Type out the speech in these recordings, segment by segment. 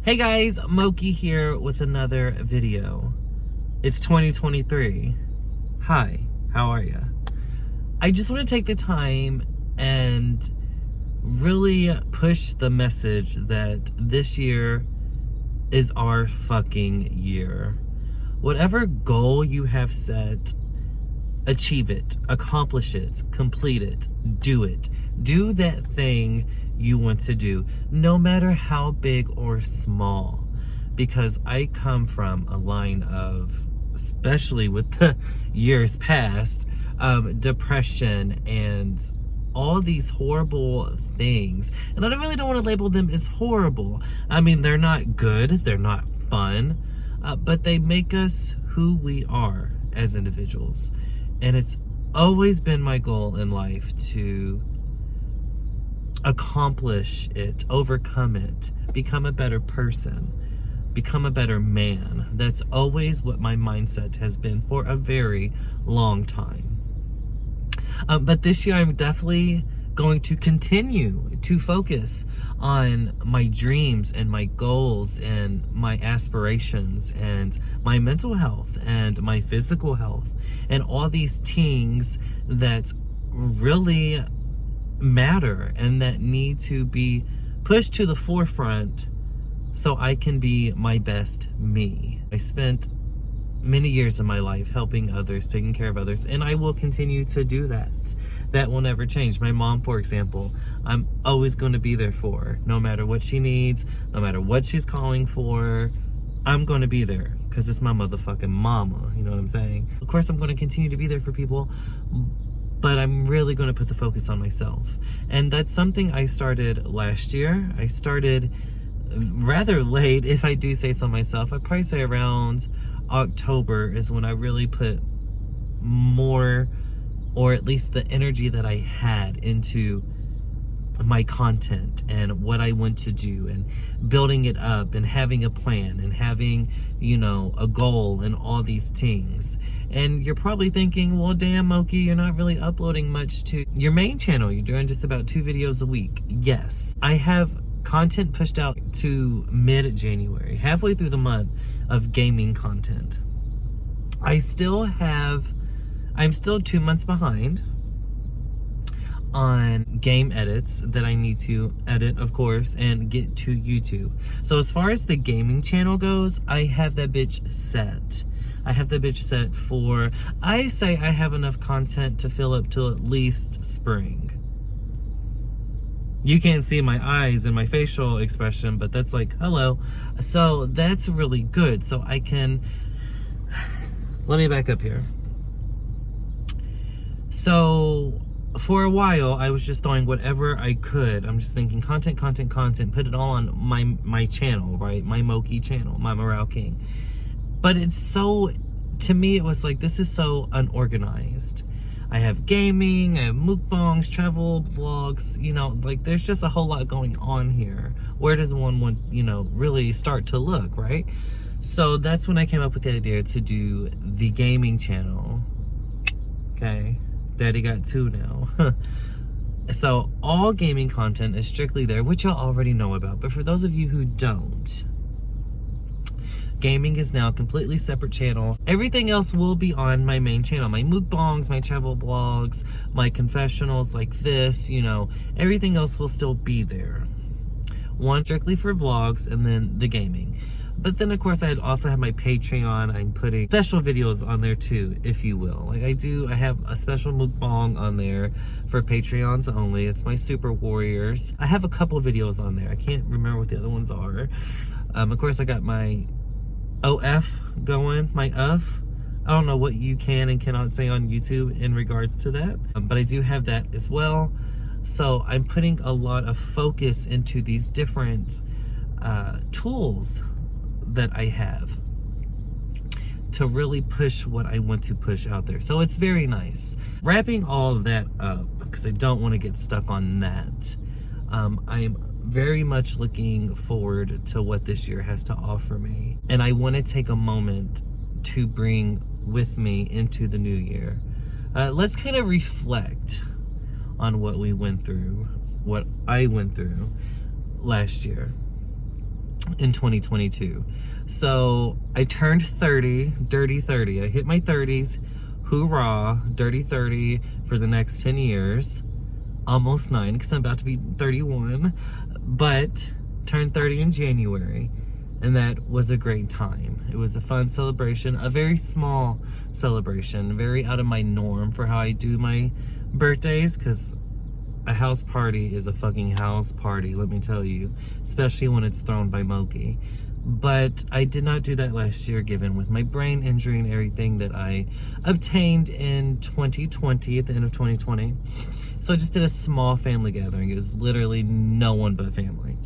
Hey guys, Moki here with another video. It's 2023. Hi, how are ya? I just want to take the time and really push the message that this year is our fucking year. Whatever goal you have set, achieve it, accomplish it, complete it, do it. Do that thing you want to do, no matter how big or small. Because I come from a line of, especially with the years past, depression and all these horrible things. And I really don't want to label them as horrible. I mean, they're not good, they're not fun, but they make us who we are as individuals. And it's always been my goal in life to accomplish it, overcome it, become a better person, become a better man. That's always what my mindset has been for a very long time. But this year I'm definitely going to continue to focus on my dreams and my goals and my aspirations and my mental health and my physical health and all these things that really matter and that need to be pushed to the forefront so I can be my best me. I spent many years of my life helping others, taking care of others, and I will continue to do that. That will never change. My mom, for example, I'm always going to be there for her. No matter what she needs, no matter what she's calling for, I'm going to be there because it's my motherfucking mama. You know what I'm saying? Of course, I'm going to continue to be there for people, but I'm really going to put the focus on myself. And that's something I started last year. I started rather late, if I do say so myself. I'd probably say around October is when I really put more, or at least the energy that I had into my content and what I want to do and building it up and having a plan and having, you know, a goal and all these things. And you're probably thinking, well, damn, Moki, you're not really uploading much to your main channel. You're doing just about 2 videos a week. Yes, I have content pushed out to mid-January, halfway through the month of gaming content. I'm still 2 months behind on game edits that I need to edit, of course, and get to YouTube. So as far as the gaming channel goes, I have that bitch set. I have that bitch set for, I say I have enough content to fill up till at least spring. You can't see my eyes and my facial expression, but that's like, hello. So that's really good. So I can, let me back up here. So for a while, I was just throwing whatever I could. I'm just thinking content, put it all on my channel, right? My Moki channel, my Morale King. But it's so, to me, it was like, this is so unorganized. I have gaming, I have mukbangs, travel vlogs, you know, like there's just a whole lot going on here. Where does one want, you know, really start to look, right? So that's when I came up with the idea to do the gaming channel. Okay, Daddy got 2 now. So all gaming content is strictly there, which y'all already know about. But for those of you who don't, gaming is now a completely separate channel. Everything else will be on my main channel. My mukbangs, my travel blogs, my confessionals like this, you know, everything else will still be there. One strictly for vlogs and then the gaming. But then of course I also have my Patreon. I'm putting special videos on there too, if you will. Like I have a special mukbang on there for Patreons only. It's my Super Warriors. I have a couple videos on there. I can't remember what the other ones are. Of course I got my OF going, my UF. I don't know what you can and cannot say on YouTube in regards to that, but I do have that as well. So I'm putting a lot of focus into these different tools that I have to really push what I want to push out there. So it's very nice. Wrapping all of that up, because I don't want to get stuck on that, I'm very much looking forward to what this year has to offer me. And I want to take a moment to bring with me into the new year. Let's kind of reflect on what we went through, what I went through last year. in 2022. So I turned 30, dirty 30. I hit my 30s. Hoorah, dirty 30 for the next 10 years. Almost 9 because I'm about to be 31. But turned 30 in January. And that was a great time. It was a fun celebration, a very small celebration, very out of my norm for how I do my birthdays, because a house party is a fucking house party, let me tell you, especially when it's thrown by Moki. But I did not do that last year, given with my brain injury and everything that I obtained in 2020, at the end of 2020. So I just did a small family gathering. It was literally no one but family.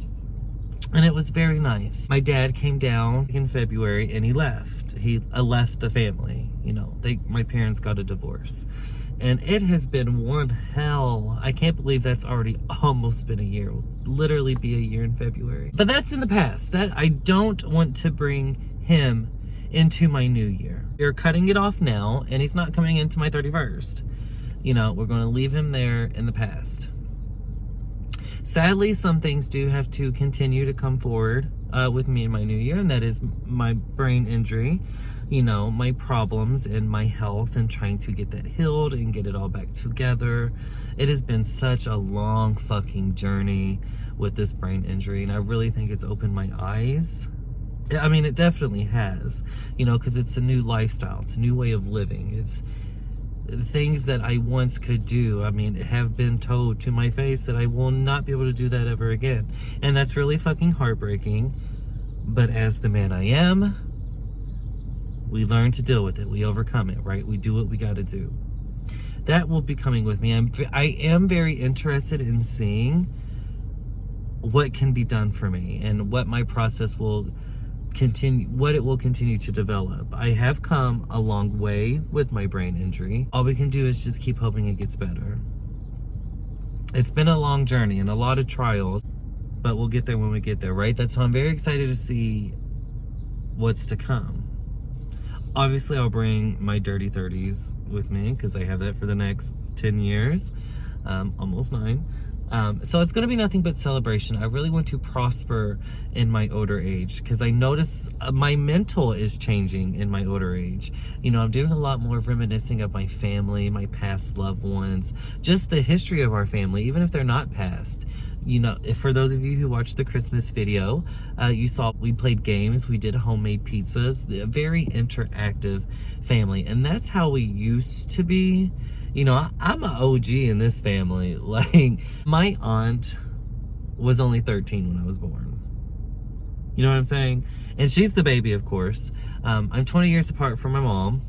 And it was very nice. My dad came down in February and he left. He left the family. You know, my parents got a divorce. And it has been one hell. I can't believe that's already almost been a year. It will literally be a year in February. But that's in the past. That I don't want to bring him into my new year. You're cutting it off now, and he's not coming into my 31st. You know, we're going to leave him there in the past. Sadly, some things do have to continue to come forward with me in my new year, and that is my brain injury, you know, my problems and my health and trying to get that healed and get it all back together. It has been such a long fucking journey with this brain injury, and I really think it's opened my eyes. I mean, it definitely has, you know, because it's a new lifestyle. It's a new way of living. It's things that I once could do, I mean, have been told to my face that I will not be able to do that ever again. And that's really fucking heartbreaking. But as the man I am, we learn to deal with it. We overcome it, right? We do what we got to do. That will be coming with me. I am very interested in seeing what can be done for me and what my process will continue, what it will continue to develop. I have come a long way with my brain injury. All we can do is just keep hoping it gets better. It's been a long journey and a lot of trials, but we'll get there when we get there, right? That's why I'm very excited to see what's to come. Obviously, I'll bring my dirty 30s with me because I have that for the next 10 years, almost 9. So it's going to be nothing but celebration. I really want to prosper in my older age because I notice my mental is changing in my older age. You know, I'm doing a lot more reminiscing of my family, my past loved ones, just the history of our family, even if they're not past. You know, for those of you who watched the Christmas video, you saw we played games, we did homemade pizzas, a very interactive family. And that's how we used to be. You know, I'm an OG in this family. Like, my aunt was only 13 when I was born. You know what I'm saying? And she's the baby, of course. I'm 20 years apart from my mom.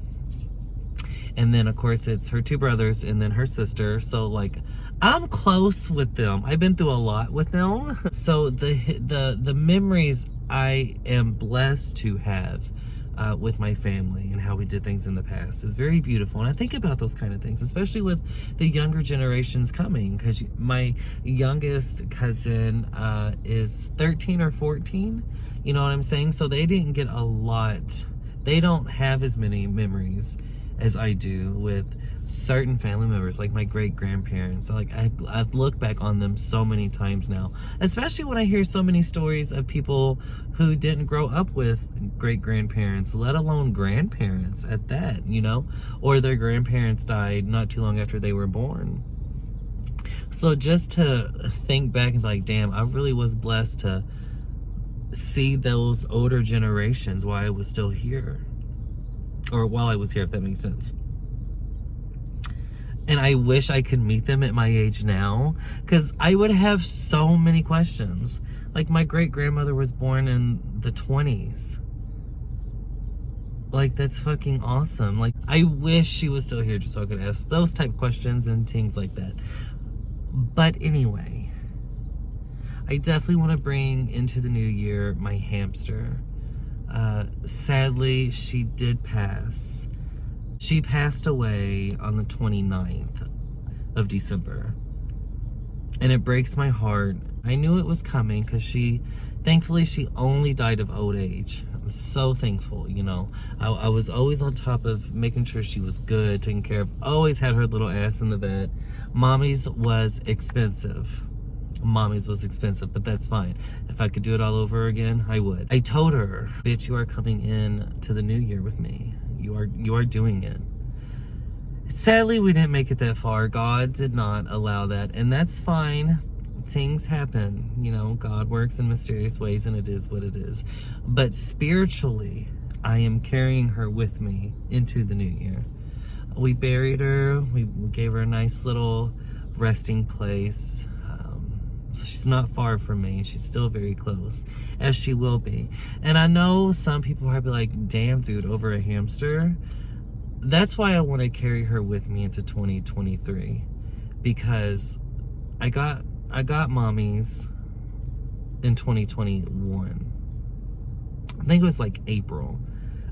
And then, of course, it's her 2 brothers and then her sister. So, like, I'm close with them. I've been through a lot with them. So, the memories I am blessed to have with my family and how we did things in the past is very beautiful. And I think about those kind of things, especially with the younger generations coming, because my youngest cousin is 13 or 14. You know what I'm saying? So they didn't get a lot. They don't have as many memories as I do with certain family members, like my great-grandparents. Like, I've looked back on them so many times now, especially when I hear so many stories of people who didn't grow up with great-grandparents, let alone grandparents at that, you know, or their grandparents died not too long after they were born. So just to think back and be like, damn, I really was blessed to see those older generations while I was still here, or while I was here, if that makes sense. And I wish I could meet them at my age now, because I would have so many questions. Like, my great-grandmother was born in the 20s. Like, that's fucking awesome. Like, I wish she was still here just so I could ask those type of questions and things like that. But anyway, I definitely want to bring into the new year my hamster. Sadly, she did pass. She passed away on the 29th of December. And it breaks my heart. I knew it was coming because thankfully she only died of old age. I'm so thankful, you know. I was always on top of making sure she was good, taking care of, always had her little ass in the vet. Mommy's was expensive. Mommy's was expensive, but that's fine. If I could do it all over again, I would. I told her, bitch, you are coming in to the new year with me. You are doing it. Sadly, we didn't make it that far. God did not allow that, and that's fine. Things happen, you know, God works in mysterious ways, and it is what it is. But spiritually, I am carrying her with me into the new year. We buried her. We gave her a nice little resting place. So she's not far from me. She's still very close, as she will be. And I know some people are like, damn, dude, over a hamster. That's why I want to carry her with me into 2023, because I got Mommy's in 2021. I think it was like April.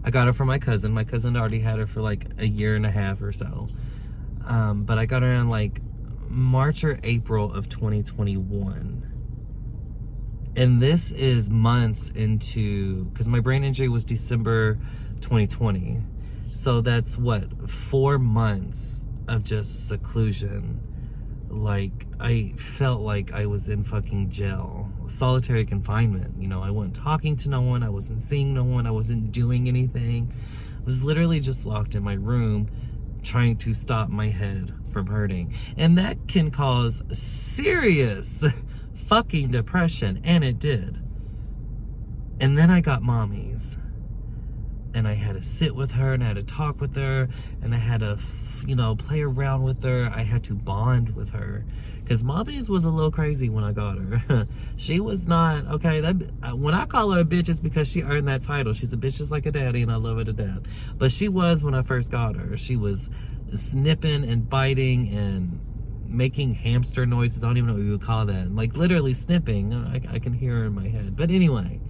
I got her from my cousin. My cousin already had her for like a year and a half or so. But I got her in like March or April of 2021. And this is months into, because my brain injury was December 2020. So that's what, 4 months of just seclusion. Like, I felt like I was in fucking jail, solitary confinement. You know, I wasn't talking to no one, I wasn't seeing no one, I wasn't doing anything. I was literally just locked in my room trying to stop my head from hurting. And that can cause serious fucking depression, and it did. And then I got Mommy's, and I had to sit with her, and I had to talk with her, and I had to, you know, play around with her. I had to bond with her, because Mommy's was a little crazy when I got her. She was not, okay, that, when I call her a bitch, it's because she earned that title. She's a bitch just like a daddy, and I love her to death. But she was when I first got her. She was snipping and biting and making hamster noises. I don't even know what you would call that. Like, literally snipping. I can hear her in my head. But anyway,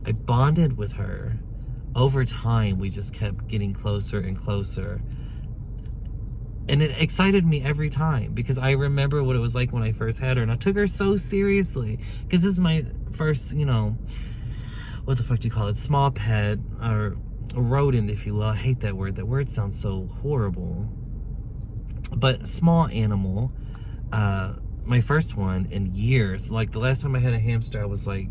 I bonded with her. Over time, we just kept getting closer and closer. And it excited me every time, because I remember what it was like when I first had her, and I took her so seriously, because this is my first, you know, what the fuck do you call it? Small pet, or a rodent, if you will. I hate that word. That word sounds so horrible. But small animal, my first one in years. Like, the last time I had a hamster, I was like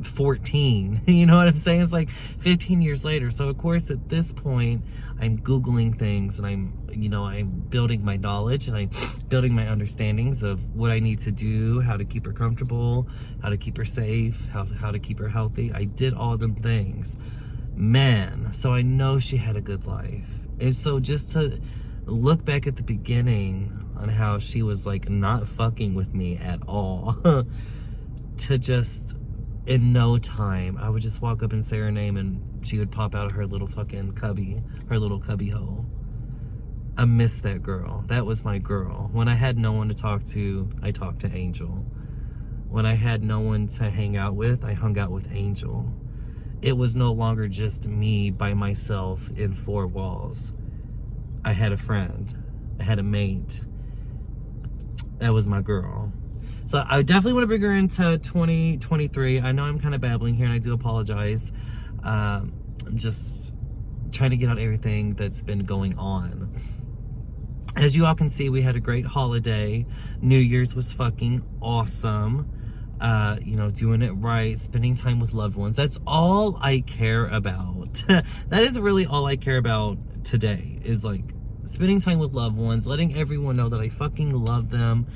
14. You know what I'm saying? It's like 15 years later. So of course at this point I'm Googling things, and I'm building my knowledge, and I'm building my understandings of what I need to do, how to keep her comfortable, how to keep her safe, how to keep her healthy. I did all them things, man. So I know she had a good life. And so just to look back at the beginning on how she was like not fucking with me at all, to just, in no time, I would just walk up and say her name, and she would pop out of her little fucking cubby, her little cubby hole. I miss that girl. That was my girl. When I had no one to talk to, I talked to Angel. When I had no one to hang out with, I hung out with Angel. It was no longer just me by myself in 4 walls. I had a friend. I had a mate. That was my girl. So I definitely want to bring her into 2023. I know I'm kind of babbling here, and I do apologize. I'm just trying to get out everything that's been going on. As you all can see, we had a great holiday. New Year's was fucking awesome. You know, doing it right, spending time with loved ones. That's all I care about. That is really all I care about today, is like spending time with loved ones, letting everyone know that I fucking love them.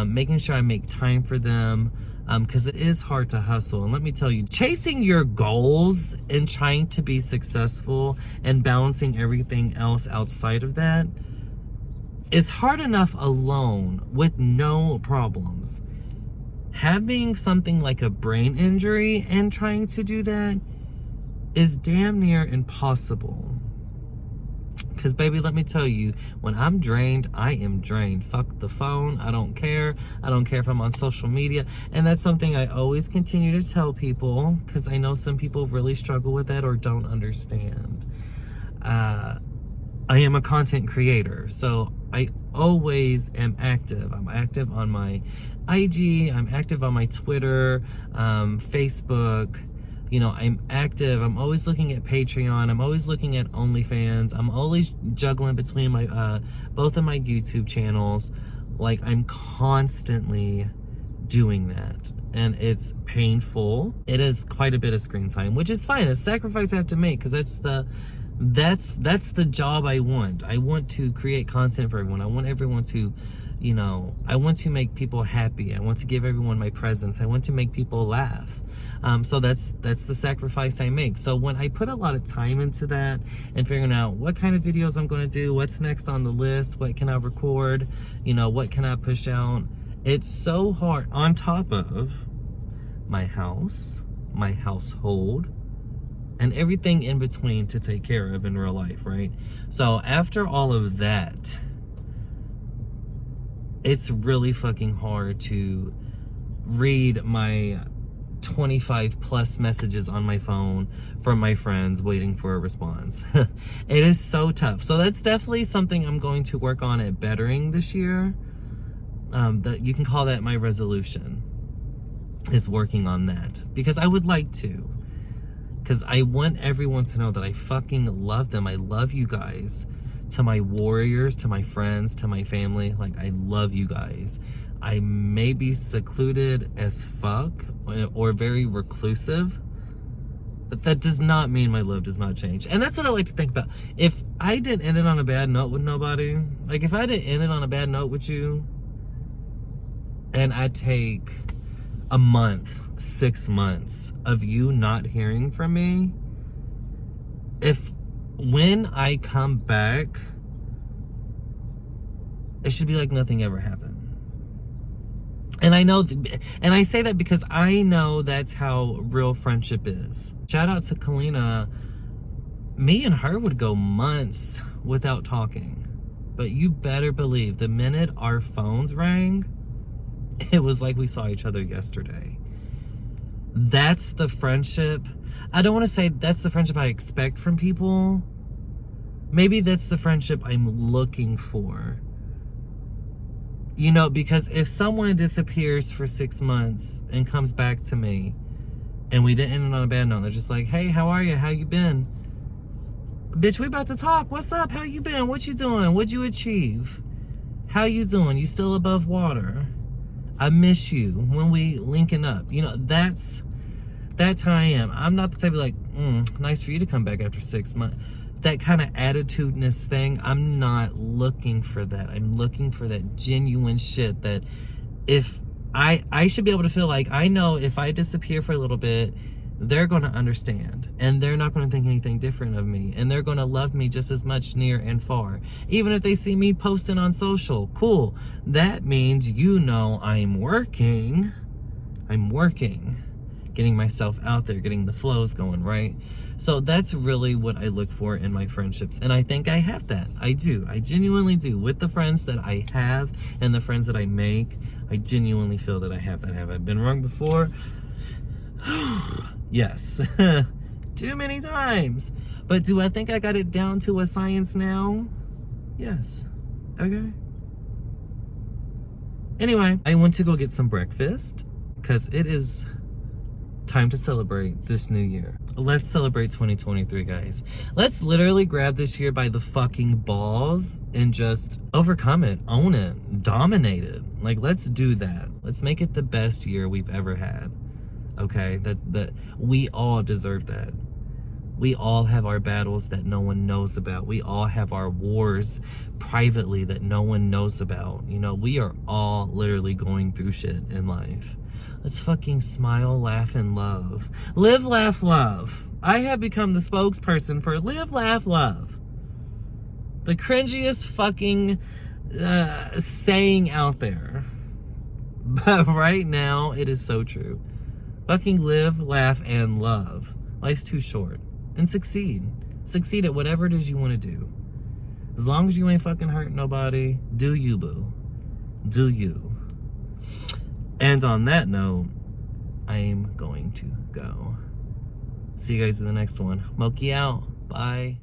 Making sure I make time for them, because it is hard to hustle. And let me tell you, chasing your goals and trying to be successful and balancing everything else outside of that is hard enough alone with no problems. Having something like a brain injury and trying to do that is damn near impossible. Because, baby, let me tell you, when I'm drained, I am drained. Fuck the phone. I don't care. I don't care if I'm on social media. And that's something I always continue to tell people, because I know some people really struggle with that or don't understand. I am a content creator, so I always am active. I'm active on my IG. I'm active on my Twitter, Facebook. You know, I'm active. I'm always looking at Patreon. I'm always looking at OnlyFans. I'm always juggling between my both of my YouTube channels. Like, I'm constantly doing that, and it's painful. It is quite a bit of screen time, which is fine. It's a sacrifice I have to make, because that's the job I want. I want to create content for everyone. I want everyone to, you know, I want to make people happy. I want to give everyone my presence. I want to make people laugh. So that's the sacrifice I make. So when I put a lot of time into that and figuring out what kind of videos I'm going to do, what's next on the list, what can I record, you know, what can I push out, it's so hard, on top of my house, my household, and everything in between to take care of in real life, right? So after all of that, it's really fucking hard to read my 25 plus messages on my phone from my friends waiting for a response. It is so tough. So that's definitely something I'm going to work on at bettering this year. That you can call that my resolution, is working on that, because I would like to, because I want everyone to know that I fucking love them. I love you guys. To my warriors, to my friends, to my family, like, I love you guys. I may be secluded as fuck or very reclusive, but that does not mean my love does not change. And that's what I like to think about. If I didn't end it on a bad note with nobody, like if I didn't end it on a bad note with you, and I take a month, 6 months of you not hearing from me, when I come back, it should be like nothing ever happened. And I know, and I say that because I know that's how real friendship is. Shout out to Kalina. Me and her would go months without talking. But you better believe the minute our phones rang, it was like we saw each other yesterday. That's the friendship. I don't want to say that's the friendship I expect from people. Maybe that's the friendship I'm looking for. You know, because if someone disappears for 6 months and comes back to me, and we didn't end it on a bad note, they're just like, hey, how are you? How you been? Bitch, we about to talk. What's up? How you been? What you doing? What'd you achieve? How you doing? You still above water? I miss you. When we linking up? You know, that's how I am. I'm not the type of like, nice for you to come back after 6 months. That kind of attitudinous thing, I'm not looking for that. I'm looking for that genuine shit that if I should be able to feel like, I know if I disappear for a little bit, they're going to understand, and they're not going to think anything different of me, and they're going to love me just as much near and far. Even if they see me posting on social, cool. That means, you know, I'm working, getting myself out there, getting the flows going, right? So that's really what I look for in my friendships, and I think I have that. I do. I genuinely do. With the friends that I have and the friends that I make, I genuinely feel that I have that. Have I been wrong before? Yes. Too many times. But do I think I got it down to a science now? Yes. Okay. Anyway, I went to go get some breakfast because it is time to celebrate this new year. Let's celebrate 2023, guys. Let's literally grab this year by the fucking balls and just overcome it, own it, dominate it. Like, let's do that. Let's make it the best year we've ever had. Okay, that we all deserve that. We all have our battles that no one knows about. We all have our wars privately that no one knows about. You know, we are all literally going through shit in life. Let's fucking smile, laugh, and love. Live, laugh, love. I have become the spokesperson for live, laugh, love. The cringiest fucking saying out there. But right now, it is so true. Fucking live, laugh, and love. Life's too short. And succeed. Succeed at whatever it is you want to do. As long as you ain't fucking hurting nobody, do you, boo. Do you. And on that note, I'm going to go. See you guys in the next one. Moki out. Bye.